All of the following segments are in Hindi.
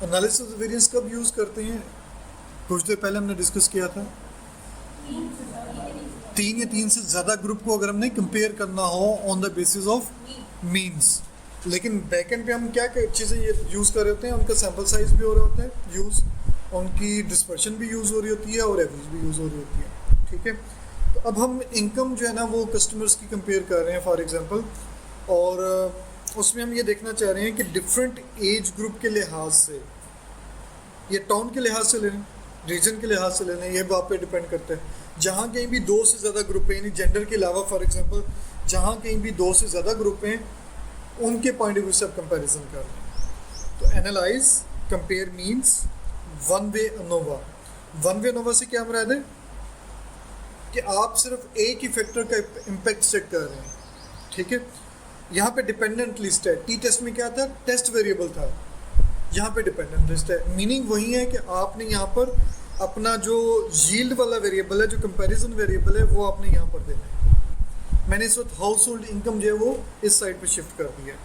एनालिसिस वेरिएंस कब यूज़ करते हैं? कुछ देर पहले हमने डिस्कस किया था, तीन या तीन से ज़्यादा ग्रुप को अगर हमने कंपेयर करना हो on the basis of means. लेकिन बैकएंड पे हम क्या चीज़ें ये यूज़ कर रहे होते हैं, उनका सैम्पल साइज भी हो रहा होता है यूज़, उनकी डिस्पर्शन भी यूज़ हो रही होती है और एवरेज भी यूज़ हो रही होती है। ठीक है, तो अब हम इनकम जो है ना वो कस्टमर्स की कंपेयर कर रहे हैं फॉर एग्जांपल, और उसमें हम ये देखना चाह रहे हैं कि डिफरेंट एज ग्रुप के लिहाज से, ये टाउन के लिहाज से ले लें, रीजन के लिहाज से ले लें, ये बात पे डिपेंड करता है। जहाँ कहीं भी दो से ज़्यादा ग्रुप हैं, यानी जेंडर के अलावा फॉर एग्जांपल जहाँ कहीं भी दो से ज़्यादा ग्रुप हैं, उनके पॉइंट ऑफ व्यू से आप कंपेरिजन कर रहे हैं। तो analyse compare means one way ANOVA. One way ANOVA से क्या मुराद है कि आप सिर्फ एक ही फैक्टर का इम्पैक्ट चेक कर रहे हैं। ठीक है, यहाँ पे डिपेंडेंट लिस्ट है। टी टेस्ट में क्या था, टेस्ट वेरिएबल था, यहाँ पे डिपेंडेंट लिस्ट है। मीनिंग वही है कि आपने यहाँ पर अपना जो यील्ड वाला वेरिएबल है, जो कंपैरिजन वेरिएबल है, वो आपने यहाँ पर देना है। मैंने इस वक्त हाउस होल्ड इनकम जो है वो इस साइड पे शिफ्ट कर दिया।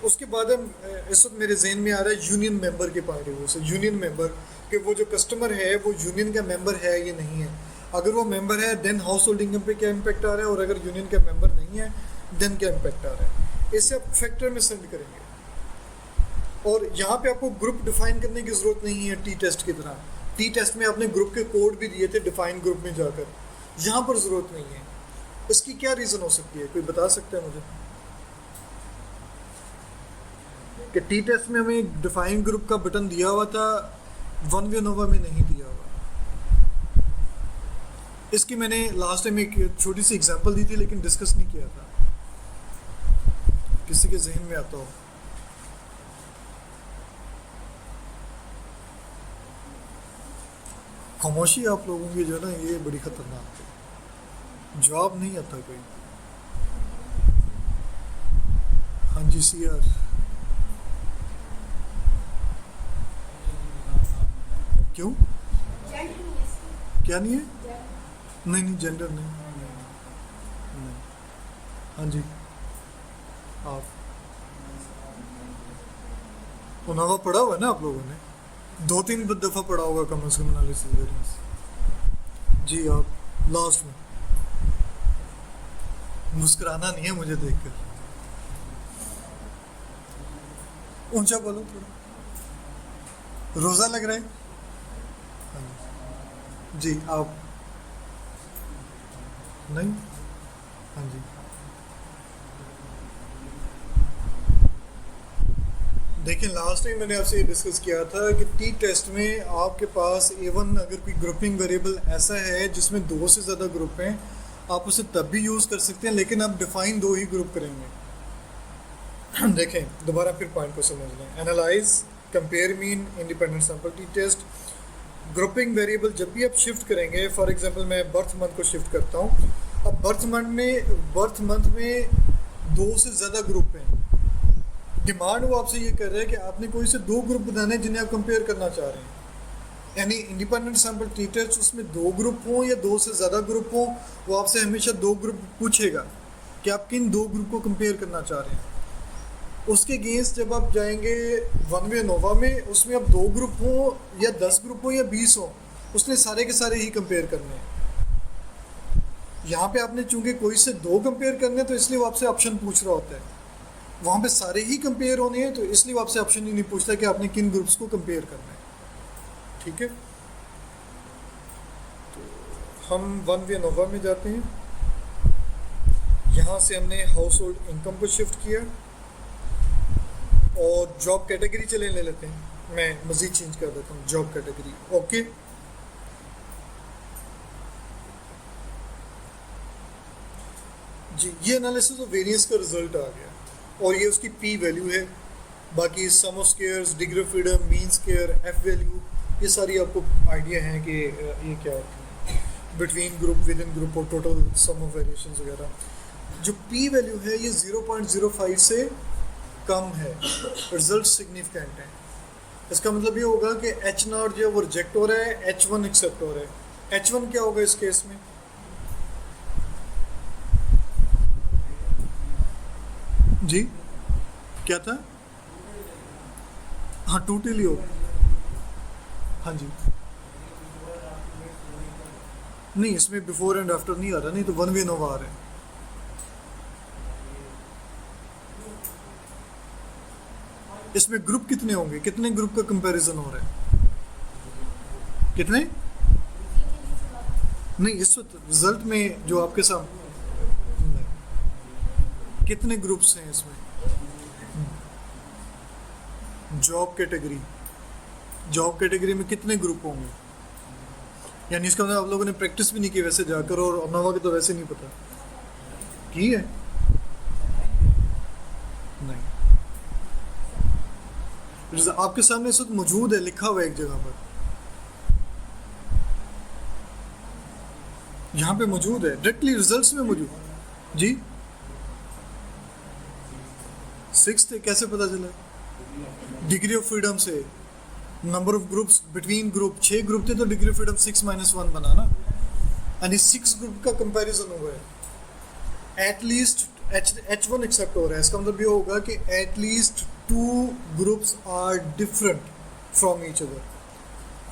उसके बाद हम इस वक्त मेरे जहन में आ रहा है यूनियन मेंबर के पॉइंट ऑफ व्यू से, यूनियन मेंबर कि वो जो कस्टमर है वो यूनियन का मेंबर है या नहीं है। अगर वो मेंबर है देन हाउस होल्ड इनकम पे क्या इम्पैक्ट आ रहा है, और अगर यूनियन का मेंबर नहीं है देन क्या इम्पैक्ट आ रहा है। इससे आप फैक्टर में सेंड करेंगे, और यहाँ पे आपको ग्रुप डिफाइन करने की ज़रूरत नहीं है टी टेस्ट की तरह। टी टेस्ट में आपने ग्रुप के कोड भी दिए थे डिफाइन ग्रुप में जाकर, यहाँ पर ज़रूरत नहीं है। इसकी क्या रीज़न हो सकती है, कोई बता सकता है मुझे कि टी टेस्ट में हमें डिफाइन ग्रुप का बटन दिया हुआ था, वन वे नोवा में नहीं दिया हुआ। इसकी मैंने लास्ट टाइम एक छोटी सी एग्जांपल दी थी लेकिन डिस्कस नहीं किया था, किसी के जहन में आता हो? खामोशी आप लोगों की जो है ना ये बड़ी खतरनाक है, जवाब नहीं आता कोई। हाँ जी सी आर, क्यों, क्या नहीं है? नहीं नहीं जेंडर नहीं, नहीं। हाँ जी, आप उनावा पढ़ा हुआ है ना आप लोगों ने, 2-3 दफ़ा पढ़ा होगा कम से कम एनालिसिस वेरिएंस। जी आप लास्ट में मुस्कुराना नहीं है मुझे देखकर, ऊंचा बोलो थोड़ा, रोज़ा लग रहा है। हाँ जी आप नहीं, हाँ जी देखिए लास्ट टाइम मैंने आपसे ये डिस्कस किया था कि टी टेस्ट में आपके पास एवन अगर कोई ग्रुपिंग वेरिएबल ऐसा है जिसमें दो से ज़्यादा ग्रुप हैं, आप उसे तब भी यूज़ कर सकते हैं, लेकिन आप डिफाइन दो ही ग्रुप करेंगे। देखें दोबारा फिर पॉइंट को समझ लें। Analyse compare mean independent sample T test. Grouping variable जब भी आप शिफ्ट करेंगे, फॉर एग्जांपल मैं बर्थ मंथ को शिफ्ट करता हूँ, अब बर्थ मंथ में दो से ज़्यादा ग्रुप हैं, डिमांड वो आपसे ये कर रहा है कि आपने कोई से दो ग्रुप बनाने जिन्हें आप कंपेयर करना चाह रहे हैं। यानी इंडिपेंडेंट सैंपल टी टेस्ट उसमें दो ग्रुप हों या दो से ज़्यादा ग्रुप हों, वो आपसे हमेशा दो ग्रुप पूछेगा कि आप किन दो ग्रुप को कंपेयर करना चाह रहे हैं। उसके अगेंस्ट जब आप जाएंगे वन वे नोवा में, उसमें अब दो ग्रुप हों या 10 ग्रुप हों या 20 हों, उसने सारे के सारे ही कंपेयर करने हैं। यहाँ पे आपने चूंकि कोई से दो कंपेयर करने हैं तो इसलिए वो आपसे ऑप्शन पूछ रहा होता है, वहाँ पे सारे ही कंपेयर होने हैं तो इसलिए वो आपसे ऑप्शन ही नहीं पूछता कि आपने किन ग्रुप्स को कंपेयर करना है। ठीक है, तो हम वन वे नोवा में जाते हैं। यहाँ से हमने हाउस होल्ड इनकम को शिफ्ट किया और जॉब कैटेगरी चले ले लेते हैं, मैं मज़ीद चेंज कर देता हूँ जॉब कैटेगरी। ओके, जी ये एनालिसिस ऑफ वेरिएंस का रिजल्ट आ गया और ये उसकी पी वैल्यू है। बाकी sum of squares, degree of freedom, mean square, F value, ये सारी आपको आइडिया है कि ये क्या होती है, between group, with in group और टोटल सम ऑफ वेरिएशंस वगैरह। जो पी वैल्यू है ये 0.05 से कम है, रिजल्ट सिग्निफिकेंट है। इसका मतलब ये होगा कि एच नॉट जो है वो रिजेक्ट हो रहा है, H1 एक्सेप्ट हो रहा है। H1 क्या होगा इस केस में? जी क्या था? हाँ टोटली हो। हाँ जी, नहीं इसमें बिफोर एंड आफ्टर नहीं आ रहा, नहीं तो वन वे नोवा आ रहा है। इसमें ग्रुप कितने होंगे, कितने ग्रुप का कंपैरिजन हो रहा है, कितने? नहीं इस वक्त रिजल्ट में जो आपके सामने कितने ग्रुप्स हैं इसमें? जॉब कैटेगरी, जॉब कैटेगरी में कितने ग्रुप होंगे? यानी इसका मतलब आप लोगों ने प्रैक्टिस भी नहीं की वैसे जाकर, और अमनवा के तो वैसे नहीं पता की है। नहीं आपके सामने इस वक्त मौजूद है, लिखा हुआ है एक जगह पर, यहाँ पे मौजूद है, डायरेक्टली रिजल्ट्स में मौजूद। जी 6th कैसे पता चला? डिग्री ऑफ फ्रीडम से, number of groups between group, 6 group थे तो डिग्री ऑफ फ्रीडम 6-1 बना ना, यानी 6 ग्रुप का कंपैरिजन हुआ है। एटलीस्ट H1 एक्सेप्ट हो रहा है, इसका मतलब ये होगा कि at least 2 groups are different from each other.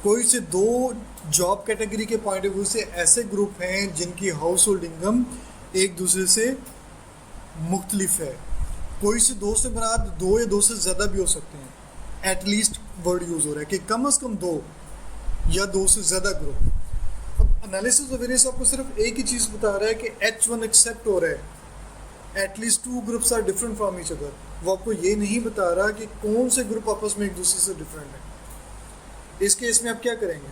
कोई से 2 जॉब कैटेगरी के पॉइंट ऑफ व्यू से ऐसे ग्रुप हैं जिनकी हाउस होल्ड इनकम एक दूसरे से मुख्तलिफ है। कोई से 2 से बना 2 या 2 से ज़्यादा भी हो सकते हैं। एटलीस्ट वर्ड यूज़ हो रहा है कि कम अज़ कम 2 या 2 से ज़्यादा ग्रुप। अब एनालिसिस ऑफ वेरिएंस आपको सिर्फ एक ही चीज़ बता रहा है कि H1 एक्सेप्ट हो रहा है, at least 2 groups are different from each other. वो आपको ये नहीं बता रहा कि कौन से ग्रुप आपस में एक दूसरे से डिफरेंट है। इस केस में आप क्या करेंगे?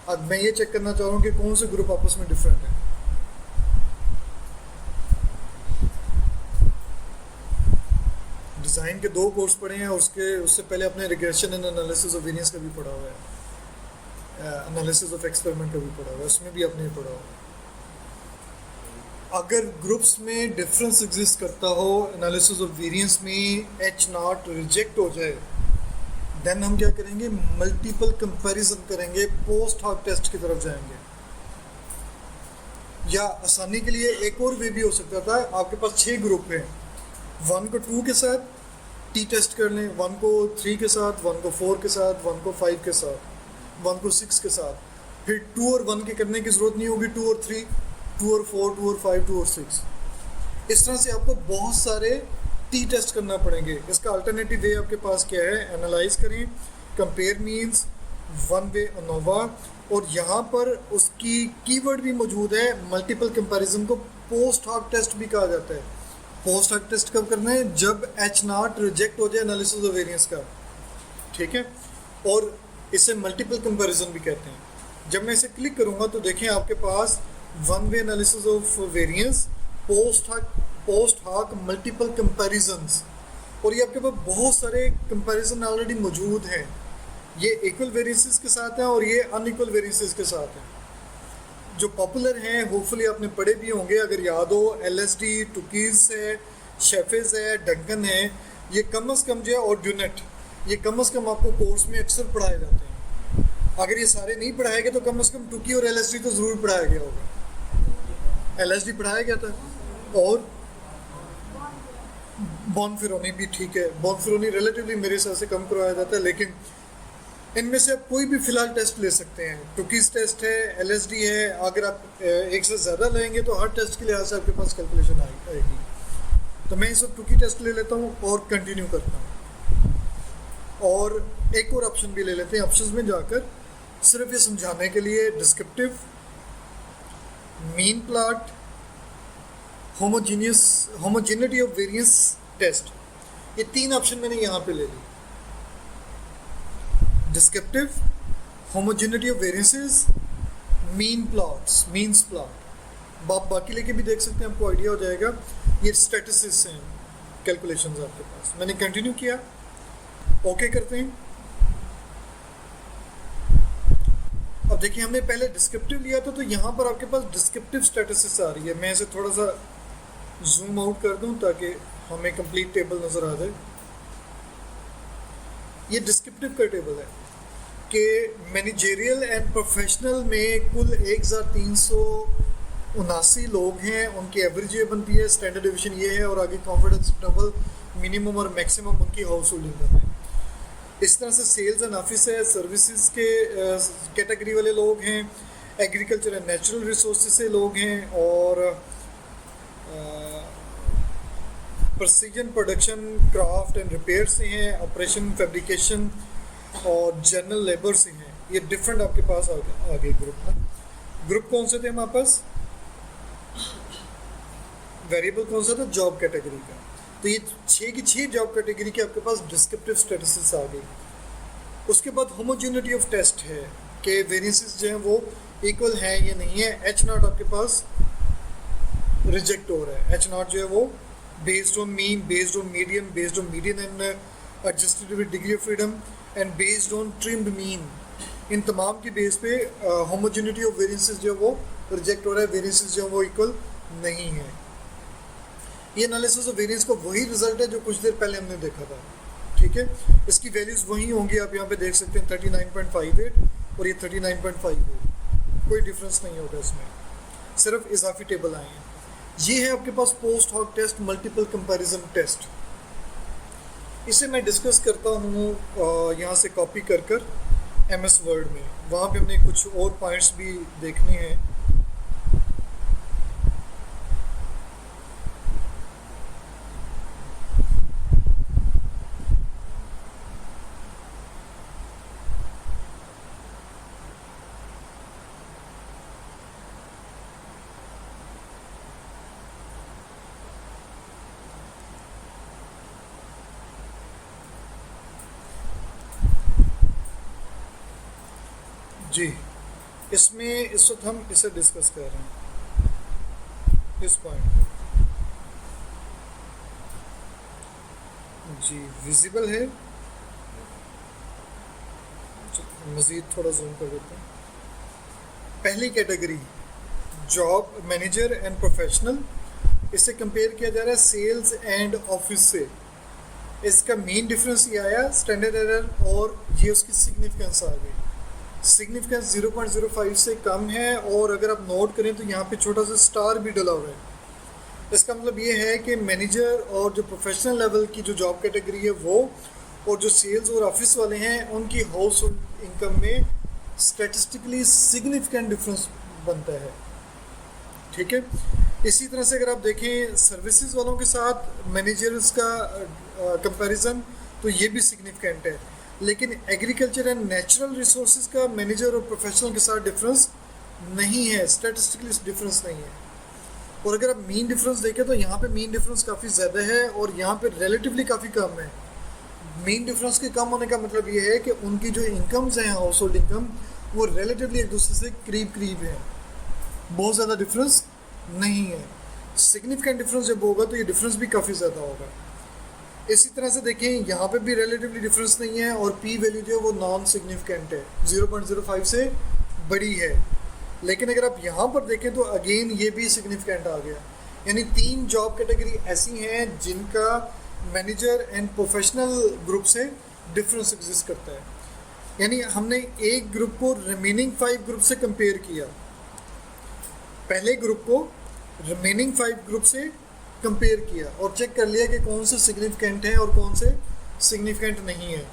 अब मैं ये चेक करना चाह रहा हूँ कि कौन से ग्रुप आपस में डिफरेंट है। डिज़ाइन के 2 कोर्स पढ़े हैं, उससे पहले अपने regression and analysis of variance का भी पढ़ा हुआ है, एनालिसिस ऑफ एक्सपेरिमेंट का भी पढ़ा हुआ है, उसमें भी आपने पढ़ा हुआ है। अगर ग्रुप्स में डिफरेंस एग्जिस्ट करता हो, एनालिसिस ऑफ वेरिएंस में H0 रिजेक्ट हो जाए, देन हम क्या करेंगे? मल्टीपल कंपैरिजन करेंगे, पोस्ट हॉक टेस्ट की तरफ जाएंगे। या आसानी के लिए एक और वे भी हो सकता था, आपके पास 6 ग्रुप हैं, 1 को 2 के साथ टी टेस्ट कर लें, 1 को 3 के साथ, 1 को 4 के साथ, 1 को 5 के साथ, 1 को 6 के साथ, फिर 2 और 1 के करने की ज़रूरत नहीं होगी, 2 और 3, 2 और 4, 2 और 5, 2 और 6। इस तरह से आपको बहुत सारे टी टेस्ट करना पड़ेंगे। इसका अल्टरनेटिव वे आपके पास क्या है? एनालाइज करें, compare means, one way ANOVA, और यहाँ पर उसकी कीवर्ड भी मौजूद है, मल्टीपल कंपैरिजन को पोस्ट हॉक टेस्ट भी कहा जाता है। पोस्ट हॉक टेस्ट कब करना है? जब H0 रिजेक्ट हो जाए एनालिसिस ऑफ वेरिएंस का, ठीक है। और इसे मल्टीपल कंपैरिजन भी कहते हैं। जब मैं इसे क्लिक करूँगा तो देखें आपके पास one way analysis of variance, post hoc multiple comparisons, और ये आपके पास बहुत सारे कंपैरिजन ऑलरेडी मौजूद हैं। ये इक्वल वेरिएंसेस के साथ हैं और ये अनइक्वल वेरिएंसेस के साथ हैं। जो पॉपुलर हैं होपफुली आपने पढ़े भी होंगे, अगर याद हो, LSD, टुकीज़ है, शेफेज है, डंकन है, ये कम अज़ कम जो है, और ड्यूनेट, ये कम अज़ कम आपको कोर्स में अक्सर पढ़ाए जाते हैं। अगर ये सारे नहीं पढ़ाए गए तो कम अज़ कम टुकी और LSD तो ज़रूर पढ़ाया गया होगा। LSD पढ़ाया गया था, और बॉनफिरोनी भी, ठीक है, बॉनफिरोनी रिलेटिवली मेरे हिसाब से कम करवाया जाता है, लेकिन इनमें से आप कोई भी फ़िलहाल टेस्ट ले सकते हैं। टुकीज़ टेस्ट है, LSD है, अगर आप एक से ज़्यादा लेंगे तो हर टेस्ट के लिहाज से आपके पास कैलकुलेशन आएगी। तो मैं इस वक्त टुकी टेस्ट ले लेता हूँ और कंटिन्यू करता हूँ, और एक और ऑप्शन भी ले लेते हैं। ऑप्शंस में जाकर सिर्फ ये समझाने के लिए, descriptive, mean plot, homogeneity of variance test, ये 3 ऑप्शन मैंने यहाँ पे ले ली। Descriptive, homogeneity of variances, mean plots, means plot. आप बाकी लेके भी देख सकते हैं, आपको आइडिया हो जाएगा। ये स्टैटिस्टिक्स हैं, कैलकुलेशंस आपके पास। मैंने कंटिन्यू किया, ओके करते हैं। अब देखिए, हमने पहले डिस्क्रिप्टिव लिया था, तो यहाँ पर आपके पास डिस्क्रिप्टिव स्टैटिस्टिक्स आ रही है। मैं इसे थोड़ा सा जूम आउट कर दूं ताकि हमें कंप्लीट टेबल नज़र आ जाए। ये डिस्क्रिप्टिव का टेबल है कि मैनेजरियल एंड प्रोफेशनल में कुल 1379 लोग हैं, उनकी एवरेज ये बनती है, स्टैंडर्ड डिवीजन ये है, और आगे कॉन्फिडेंस इंटरवल, मिनिमम और मैक्सिमम उनकी हाउस होल्ड इनकम है। इस तरह से सेल्स एंड ऑफिस है, सर्विसेज के कैटेगरी वाले लोग हैं, एग्रीकल्चर एंड नेचुरल रिसोर्सेज से लोग हैं, और precision production, craft and repair से हैं, ऑपरेशन, फैब्रिकेशन और जनरल लेबर से हैं। ये डिफरेंट आपके पास आगे ग्रुप ना। ग्रुप कौन से थे हमारे पास? वेरिएबल कौन सा था? जॉब कैटेगरी का। तो ये 6 की 6 जॉब कैटेगरी के आपके पास डिस्क्रिप्टिव स्टेटस आ गई। उसके बाद होमोजेनिटी ऑफ टेस्ट है कि वेरिएंसेस जो हैं वो इक्वल हैं या नहीं है। एच नॉट आपके पास रिजेक्ट हो रहा है। एच नॉट जो है वो based on mean, based on median, based on median and adjusted with degree of freedom and based on trimmed mean, इन तमाम की बेस पे होमोजेनिटी ऑफ वेरिएंसेस जो है वो रिजेक्ट हो रहा है। वेरिएंसेस जो है वो इक्वल नहीं है। ये एनालिसिस ऑफ वेरिएंस का वही रिजल्ट है जो कुछ देर पहले हमने देखा था, ठीक है। इसकी वैल्यूज वही होंगी, आप यहाँ पे देख सकते हैं 39.58 और ये 39.58, कोई डिफरेंस नहीं होगा इसमें, सिर्फ इजाफी टेबल आए हैं। ये है आपके पास post hoc test, multiple comparison test. इसे मैं डिस्कस करता हूँ यहाँ से कॉपी कर MS वर्ड में। वहाँ पे हमने कुछ और पॉइंट्स भी देखने हैं। जी, इसमें इस वक्त हम इसे डिस्कस कर रहे हैं, इस पॉइंट जी विजिबल है। मज़ीद थोड़ा जूम कर देते हैं। पहली category job manager and professional, इससे कंपेयर किया जा रहा है सेल्स एंड ऑफिस से। इसका मेन डिफरेंस ये आया स्टैंडर्ड एरर, और ये उसकी सिग्निफिकेंस आ गई। सिग्निफिकेंस 0.05 से कम है, और अगर आप नोट करें तो यहाँ पे छोटा सा स्टार भी डला हुआ है। इसका मतलब ये है कि मैनेजर और जो प्रोफेशनल लेवल की जो जॉब कैटेगरी है वो, और जो सेल्स और ऑफिस वाले हैं उनकी हाउस होल्ड इनकम में स्टैटिस्टिकली सिग्निफिकेंट डिफरेंस बनता है, ठीक है। इसी तरह से अगर आप देखें सर्विसेज वालों के साथ मैनेजर्स का कंपैरिजन, तो ये भी सिग्निफिकेंट है। लेकिन एग्रीकल्चर एंड नेचुरल रिसोर्सेज का मैनेजर और प्रोफेशनल के साथ डिफरेंस नहीं है, स्टैटिस्टिकली डिफरेंस नहीं है। और अगर आप मीन डिफरेंस देखें तो यहाँ पे मीन डिफरेंस काफ़ी ज़्यादा है, और यहाँ पे रिलेटिवली काफ़ी कम है। मीन डिफरेंस के कम होने का मतलब ये है कि उनकी जो इनकम्स हैं, हाउस होल्ड इनकम, वो रिलेटिवली एक दूसरे से करीब है, बहुत ज़्यादा डिफरेंस नहीं है। सिग्निफिकेंट डिफरेंस जब होगा तो ये डिफरेंस भी काफ़ी ज़्यादा होगा। इसी तरह से देखें यहाँ पे भी रिलेटिवली डिफरेंस नहीं है, और पी वैल्यू जो है वो नॉन सिग्निफिकेंट है, 0.05 से बड़ी है। लेकिन अगर आप यहाँ पर देखें तो अगेन ये भी सिग्निफिकेंट आ गया। यानी 3 जॉब कैटेगरी ऐसी हैं जिनका मैनेजर एंड प्रोफेशनल ग्रुप से डिफरेंस एग्जिस्ट करता है। यानी हमने एक ग्रुप को रिमेनिंग 5 ग्रुप से कंपेयर किया, पहले ग्रुप को रिमेनिंग 5 ग्रुप से कंपेयर किया और चेक कर लिया कि कौन से सिग्निफिकेंट है और कौन से सिग्निफिकेंट नहीं है।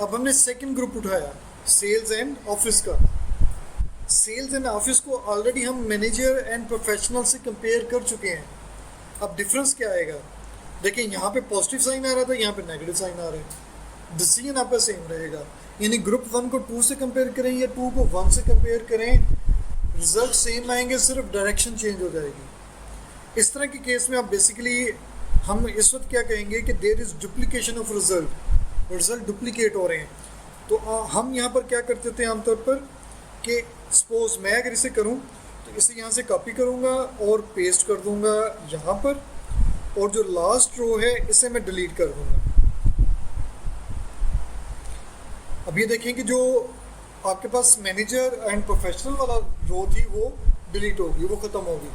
अब हमने सेकंड ग्रुप उठाया सेल्स एंड ऑफिस का। सेल्स एंड ऑफिस को ऑलरेडी हम मैनेजर एंड प्रोफेशनल से कंपेयर कर चुके हैं। अब डिफरेंस क्या आएगा? देखिए यहाँ पे पॉजिटिव साइन आ रहा था, यहाँ पे नेगेटिव साइन आ रहा है। डिसीजन आपका सेम रहेगा, यानी ग्रुप 1 को 2 से कंपेयर करें या 2 को 1 से कंपेयर करें, रिजल्ट सेम आएंगे, सिर्फ डायरेक्शन चेंज हो जाएगी। इस तरह के केस में आप बेसिकली हम इस वक्त क्या कहेंगे कि there is duplication of result duplicate हो रहे हैं। तो हम यहाँ पर क्या करते थे आमतौर पर कि सपोज मैं अगर इसे करूँ तो इसे यहाँ से कॉपी करूँगा और पेस्ट कर दूँगा यहाँ पर, और जो लास्ट रो है इसे मैं डिलीट कर दूँगा। अब ये देखें कि जो आपके पास मैनेजर एंड प्रोफेशनल वाला रो थी वो डिलीट होगी, वो ख़त्म होगी।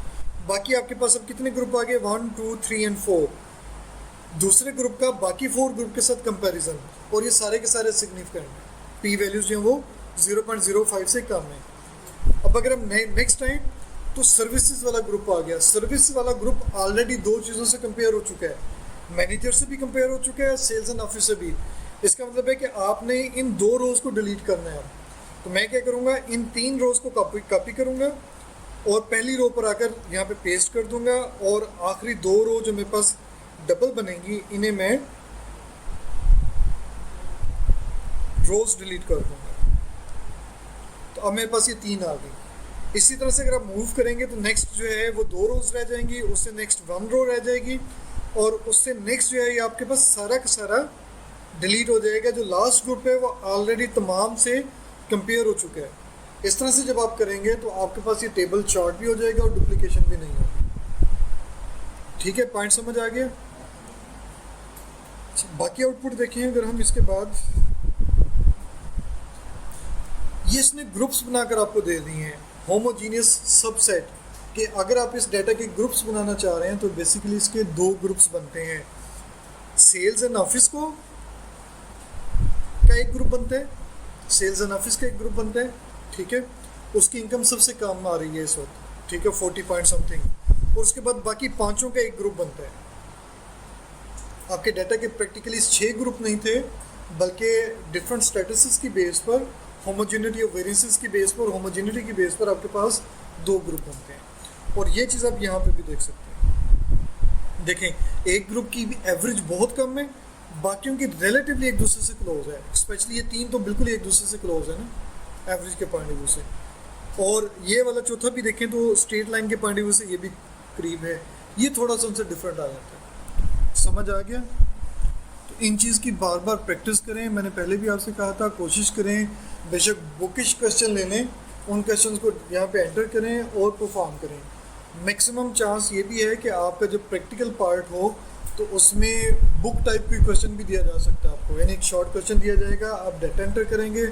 बाकी आपके पास अब कितने ग्रुप आ गए? 1, 2, 3 एंड 4। दूसरे ग्रुप का बाकी 4 ग्रुप के साथ कंपैरिजन, और ये सारे के सारे सिग्निफिकेंट पी वैल्यूज जो हैं वो 0.05 से कम है। अब अगर हम नेक्स्ट आए तो सर्विसेज वाला ग्रुप आ गया। सर्विस वाला ग्रुप ऑलरेडी 2 चीज़ों से कंपेयर हो चुका है, मैनेजर से भी कंपेयर हो चुका है, सेल्स एंड ऑफिस से भी। इसका मतलब है कि आपने इन 2 रोज को डिलीट करना है। तो मैं क्या करूँगा, इन 3 रोज को कॉपी करूँगा और पहली रो पर आकर यहाँ पे पेस्ट कर दूंगा, और आखिरी 2 रो जो मेरे पास डबल बनेंगी इन्हें मैं रोज डिलीट कर दूंगा। तो अब मेरे पास ये 3 आ गई। इसी तरह से अगर आप मूव करेंगे तो नेक्स्ट जो है वो 2 रोज रह जाएंगी, उससे नेक्स्ट 1 रो रह जाएगी, और उससे नेक्स्ट जो है ये आपके पास सारा का सारा डिलीट हो जाएगा। जो लास्ट ग्रुप है वो ऑलरेडी तमाम से कंपेयर हो चुका है। इस तरह से जब आप करेंगे तो आपके पास ये टेबल चार्ट भी हो जाएगा और डुप्लीकेशन भी नहीं होगी। ठीक है, पॉइंट समझ आ गया। बाकी आउटपुट देखें अगर हम इसके बाद, ये इसने ग्रुप्स बनाकर आपको दे दिए हैं, होमोजीनियस सबसेट कि अगर आप इस डाटा के ग्रुप्स बनाना चाह रहे हैं तो बेसिकली इसके 2 ग्रुप्स बनते हैं। सेल्स एंड ऑफिस को का एक ग्रुप बनता है, सेल्स एंड ऑफिस का एक ग्रुप बनता है, ठीक है। उसकी इनकम सबसे कम आ रही है इस वक्त, ठीक है, 40 पॉइंट समथिंग। और उसके बाद बाकी 5 का एक ग्रुप बनता है। आपके डाटा के प्रैक्टिकली 6 ग्रुप नहीं थे, बल्कि डिफरेंट स्टेटसेस की बेस पर, होमोजेनिटी और वेरिएंसेस की बेस पर, होमोजेनिटी की बेस पर आपके पास 2 ग्रुप बनते हैं। और ये चीज़ आप यहाँ पे भी देख सकते हैं। देखें, एक ग्रुप की एवरेज बहुत कम है, बाकियों की रिलेटिवली एक दूसरे से क्लोज है। स्पेशली ये 3 तो बिल्कुल एक दूसरे से क्लोज है ना एवरेज के पॉइंट ऑफ व्यू से। और ये वाला चौथा भी देखें तो स्ट्रेट लाइन के पॉइंट ऑफ व्यू से ये भी करीब है, ये थोड़ा सा उनसे डिफरेंट आ जाता है। समझ आ गया? तो इन चीज़ की बार बार प्रैक्टिस करें। मैंने पहले भी आपसे कहा था, कोशिश करें बेशक बुकिश क्वेश्चन ले लें, उन क्वेश्चंस को यहाँ पे एंटर करें और परफॉर्म करें। मैक्सिमम चांस ये भी है कि आपका जब प्रैक्टिकल पार्ट हो तो उसमें बुक टाइप की क्वेश्चन भी दिया जा सकता है आपको, यानी एक शॉर्ट क्वेश्चन दिया जाएगा, आप डाटा एंटर करेंगे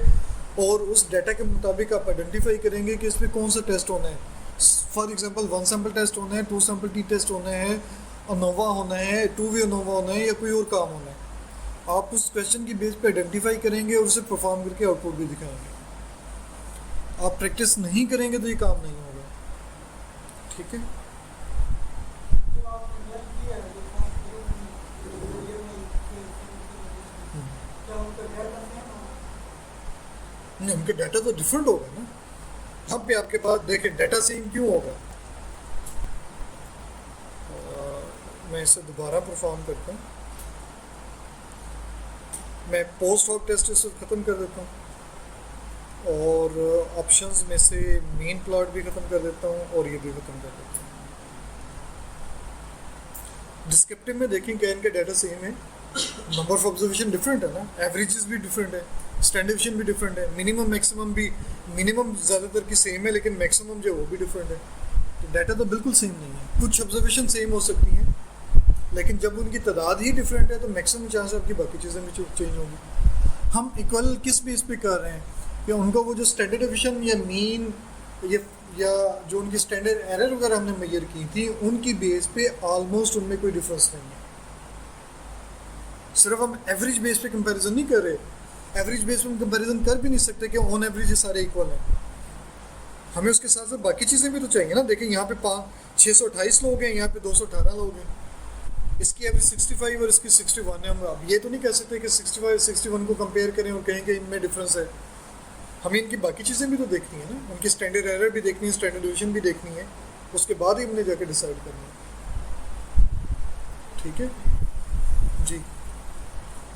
और उस डाटा के मुताबिक आप आइडेंटिफाई करेंगे कि इसमें कौन सा टेस्ट होना है। फॉर एग्जांपल 1 सैम्पल टेस्ट होना है, 2 सैम्पल टी टेस्ट होना है, अनोवा होना है, 2 वे अनोवा होना है, या कोई और काम होना है। आप उस क्वेश्चन की बेस पे आइडेंटिफाई करेंगे और उसे परफॉर्म करके आउटपुट भी दिखाएंगे। आप प्रैक्टिस नहीं करेंगे तो ये काम नहीं होगा। ठीक है, नहीं उनके डाटा तो डिफरेंट होगा ना। यहाँ पे आपके पास देखें डाटा सेम क्यों होगा। मैं इसे दोबारा परफॉर्म करता हूँ। मैं पोस्ट हॉक टेस्ट इसे ख़त्म कर देता हूँ और ऑप्शंस में से मेन प्लॉट भी ख़त्म कर देता हूँ और ये भी ख़त्म कर देता हूँ। डिस्क्रिप्टिव में देखें क्या इनके डाटा सेम है, नंबर ऑफ ऑब्जर्वेशन डिफरेंट है ना, एवरेजेस भी डिफरेंट है, स्टैंडर्ड डिविएशन भी डिफरेंट है, मिनिमम मैक्सिमम भी, मिनिमम ज़्यादातर की सेम है लेकिन मैक्सिमम जो है वो भी डिफरेंट है। तो डाटा तो बिल्कुल सेम नहीं है। कुछ ऑब्जर्वेशन सेम हो सकती हैं लेकिन जब उनकी तादाद ही डिफरेंट है तो मैक्सिमम चांस आपकी बाकी चीज़ें भी चेंज होंगी। हम इक्वल किस बेस पे कर रहे हैं कि उनका वो जो स्टैंडर्ड डिविएशन या मीन या जो उनकी स्टैंडर्ड एरर वगैरह हमने मेजर की थी उनकी बेस पे ऑलमोस्ट उनमें कोई डिफरेंस नहीं है। सिर्फ हम एवरेज बेस पे कंपैरिजन नहीं कर रहे, एवरेज बेस पे हम कंपैरिजन कर भी नहीं सकते कि ऑन एवरेज ये सारे इक्वल हैं। हमें उसके साथ साथ बाकी चीज़ें भी तो चाहिए ना। देखिए यहाँ पे 628 लोग हैं, यहाँ पे 218 लोग हैं, इसकी एवरेज 65 और इसकी 61 है। हम अब ये तो नहीं कह सकते कि 65 61 को कंपेयर करें और कहें कि इनमें डिफरेंस है। हमें इनकी बाकी चीज़ें भी तो देखनी है ना, उनकी स्टैंडर्ड एरर भी देखनी है, स्टैंडर्ड डिविएशन भी देखनी है, उसके बाद ही हमने जाकर डिसाइड करना है। ठीक है जी।